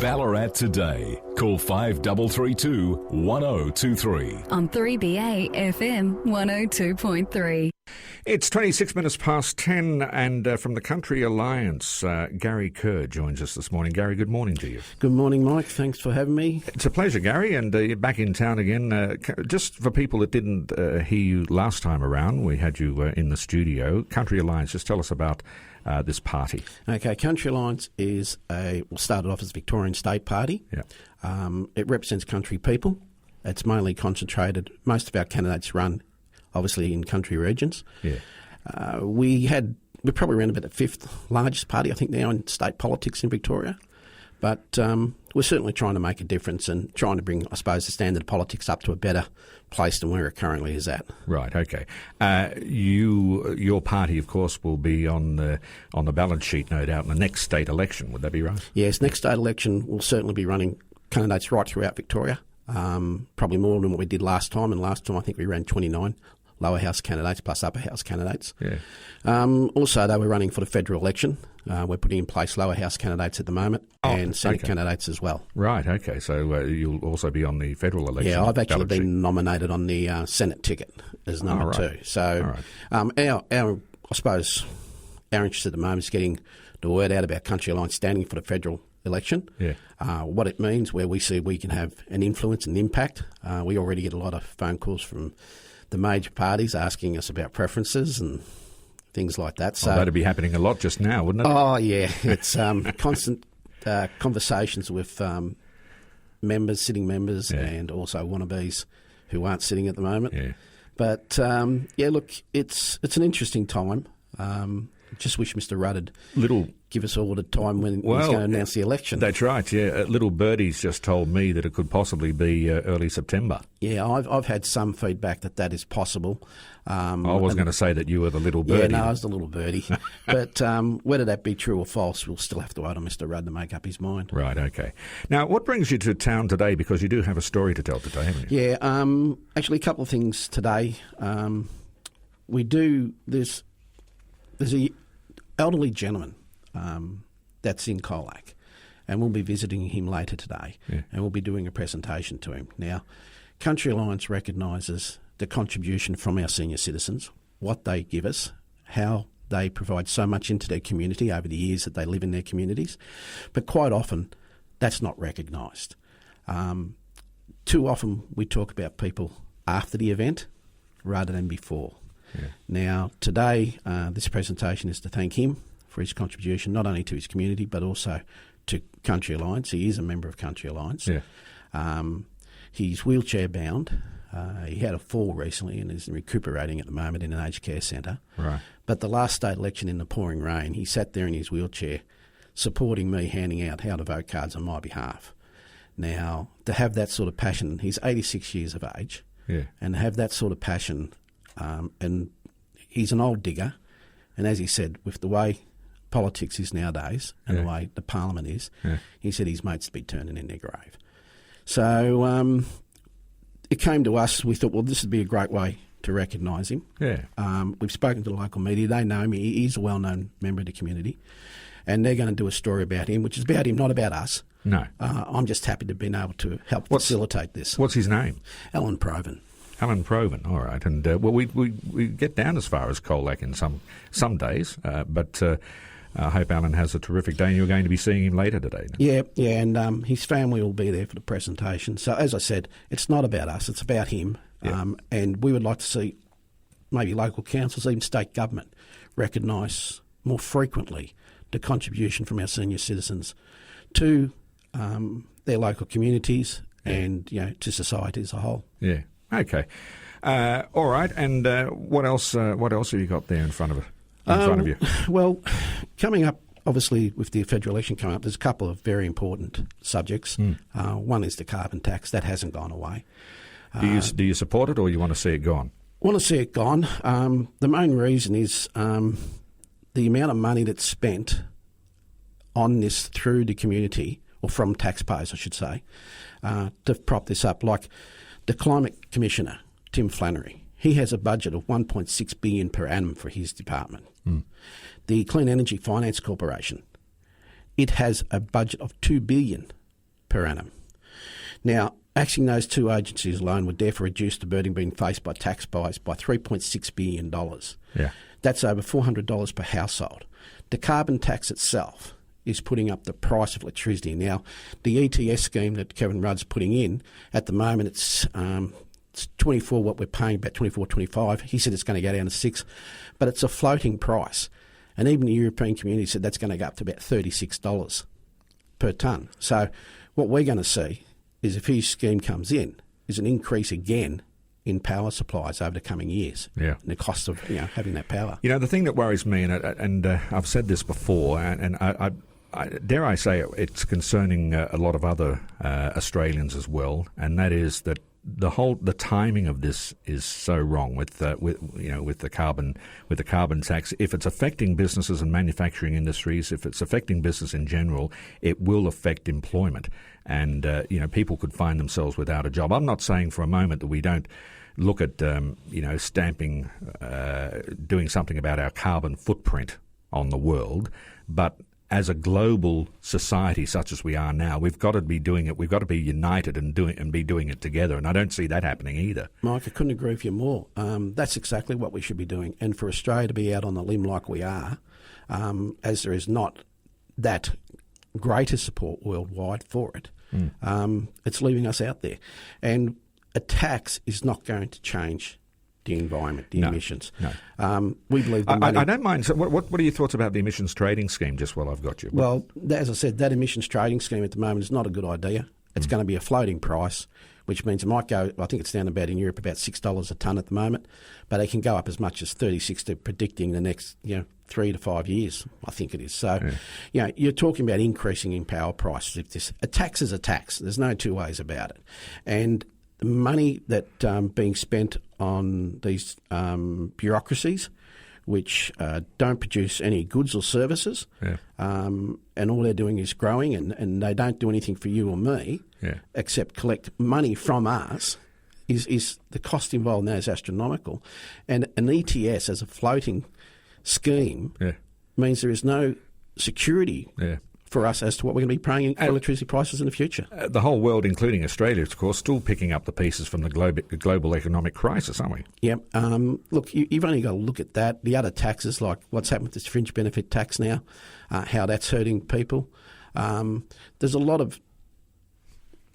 Ballarat today. Call 5332 1023. On 3BA FM 102.3. It's 26 minutes past 10, and from the Country Alliance, Garry Kerr joins us this morning. Gary, good morning to you. Good morning, Mike. Thanks for having me. It's a pleasure, Gary, and you're back in town again. Just for people that didn't hear you last time around, we had you in the studio. Country Alliance, just tell us about this party. Okay, Country Alliance is started off as a Victorian state party. Yeah. It represents country people. It's mainly concentrated. Most of our candidates run, obviously, in country regions. Yeah. We're probably around about the fifth largest party, I think, now in state politics in Victoria. But we're certainly trying to make a difference and trying to bring, I suppose, the standard of politics up to a better place than where it currently is at. Right, okay. Your party, of course, will be on the balance sheet, no doubt, in the next state election. Would that be right? Yes, next state election will certainly be running candidates right throughout Victoria, probably more than what we did last time. And last time I think we ran 29 lower house candidates plus upper house candidates. Yeah. Also, though, we're running for the federal election. We're putting in place lower house candidates at the moment and Senate candidates as well. Right, okay. So you'll also be on the federal election. Yeah, I've actually been nominated on the Senate ticket as number two. So our I suppose our interest at the moment is getting the word out about Country Alliance standing for the federal election. Yeah. What it means, where we see we can have an influence and impact. We already get a lot of phone calls from the major parties asking us about preferences and things like that. So that'd be happening a lot just now, wouldn't it? Oh, yeah. It's constant conversations with sitting members, and also wannabes who aren't sitting at the moment. Yeah. But, look, it's an interesting time. Just wish Mr Rudd would give us all the time when he's going to announce the election. That's right, yeah. Little Birdie's just told me that it could possibly be early September. Yeah, I've had some feedback that is possible. I was going to say that you were the little birdie. Yeah, no, I was the little birdie. But whether that be true or false, we'll still have to wait on Mr Rudd to make up his mind. Right, okay. Now, what brings you to town today? Because you do have a story to tell today, haven't you? Yeah, actually a couple of things today. There's a elderly gentleman that's in Colac, and we'll be visiting him later today, and we'll be doing a presentation to him. Now, Country Alliance recognises the contribution from our senior citizens, what they give us, how they provide so much into their community over the years that they live in their communities, but quite often that's not recognised. Too often we talk about people after the event rather than before. Yeah. Now, today, this presentation is to thank him for his contribution, not only to his community, but also to Country Alliance. He is a member of Country Alliance. Yeah. He's wheelchair bound. He had a fall recently and is recuperating at the moment in an aged care centre. Right. But the last state election in the pouring rain, he sat there in his wheelchair supporting me, handing out how to vote cards on my behalf. Now, to have that sort of passion, he's 86 years of age, and to have that sort of passion, and he's an old digger, and as he said, with the way politics is nowadays and the way the parliament is, he said his mates would be turning in their grave. So it came to us, we thought, well, this would be a great way to recognise him. Yeah. We've spoken to the local media, they know him, he's a well-known member of the community, and they're going to do a story about him, which is about him, not about us. No. I'm just happy to have been able to help facilitate this. What's his name? Alan Proven. Alan Proven, all right. And, we get down as far as Colac in some days, but I hope Alan has a terrific day, and you're going to be seeing him later today. Yeah, and his family will be there for the presentation. So, as I said, it's not about us, it's about him. Yeah. And we would like to see maybe local councils, even state government, recognise more frequently the contribution from our senior citizens to their local communities and to society as a whole. Yeah. Okay. All right. And what else? What else have you got there in front of you? Well, coming up, obviously, with the federal election coming up, there's a couple of very important subjects. One is the carbon tax. That hasn't gone away. Do you support it, or you want to see it gone? I want to see it gone. The main reason is the amount of money that's spent on this through the community, or from taxpayers, I should say, to prop this up. Like the Climate Commissioner, Tim Flannery, he has a budget of $1.6 billion per annum for his department. The Clean Energy Finance Corporation, it has a budget of $2 billion per annum. Now, acting those two agencies alone would therefore reduce the burden being faced by taxpayers by $3.6 billion. Yeah. That's over $400 per household. The carbon tax itself is putting up the price of electricity. Now, the ETS scheme that Kevin Rudd's putting in, at the moment it's 24, what we're paying, about 24, 25. He said it's going to go down to 6, but it's a floating price. And even the European community said that's going to go up to about $36 per tonne. So what we're going to see is, if his scheme comes in, is an increase again in power supplies over the coming years. Yeah. And the cost of having that power. The thing that worries me, and I've said this before, and I dare I say it's concerning a lot of other Australians as well, and that is that the timing of this is so wrong with the carbon tax. If it's affecting businesses and manufacturing industries, if it's affecting business in general, it will affect employment, and people could find themselves without a job. I'm not saying for a moment that we don't look at stamping, doing something about our carbon footprint on the world, but as a global society such as we are now, we've got to be doing it. We've got to be united and be doing it together. And I don't see that happening either. Mike, I couldn't agree with you more. That's exactly what we should be doing. And for Australia to be out on the limb like we are, as there is not that greater support worldwide for it, it's leaving us out there. And a tax is not going to change the environment, the emissions. No. We believe the money... I don't mind. So what are your thoughts about the emissions trading scheme, just while I've got you? Well, as I said, that emissions trading scheme at the moment is not a good idea. It's going to be a floating price, which means it might go, I think it's down about in Europe about $6 a tonne at the moment, but it can go up as much as 36. They're predicting the next 3 to 5 years, I think it is. So, you're talking about increasing in power prices. If a tax is a tax, there's no two ways about it. And the money that being spent on these bureaucracies, which don't produce any goods or services, and all they're doing is growing, and they don't do anything for you or me except collect money from us, is the cost involved in that is astronomical. And an ETS as a floating scheme means there is no security for us as to what we're going to be paying for electricity prices in the future. The whole world, including Australia, of course, still picking up the pieces from the global economic crisis, aren't we? Yep. Look, you've only got to look at that. The other taxes, like what's happened with this fringe benefit tax now, how that's hurting people. There's a lot of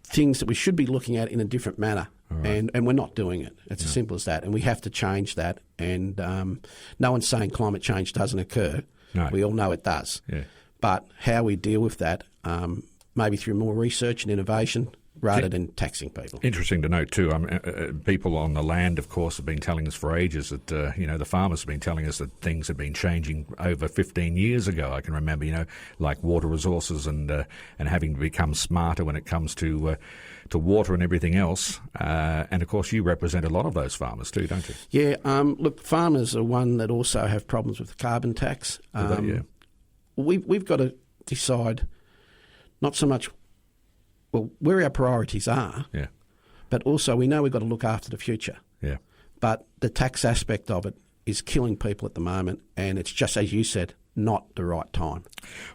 things that we should be looking at in a different manner, and we're not doing it. It's as simple as that, and we have to change that. And no one's saying climate change doesn't occur. No. We all know it does. Yeah. But how we deal with that, maybe through more research and innovation rather than taxing people. Interesting to note too. People on the land, of course, have been telling us for ages that the farmers have been telling us that things have been changing over 15 years ago. I can remember, like water resources and having to become smarter when it comes to water and everything else. And of course, you represent a lot of those farmers too, don't you? Yeah. Look, farmers are one that also have problems with the carbon tax. We've got to decide not so much, where our priorities are, but also we know we've got to look after the future. Yeah. But the tax aspect of it is killing people at the moment, and it's just, as you said, not the right time.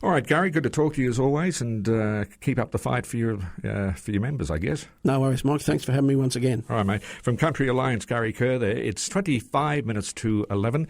All right, Gary, good to talk to you as always, and keep up the fight for your members, I guess. No worries, Mike. Thanks for having me once again. All right, mate. From Country Alliance, Garry Kerr there. It's 25 minutes to 11.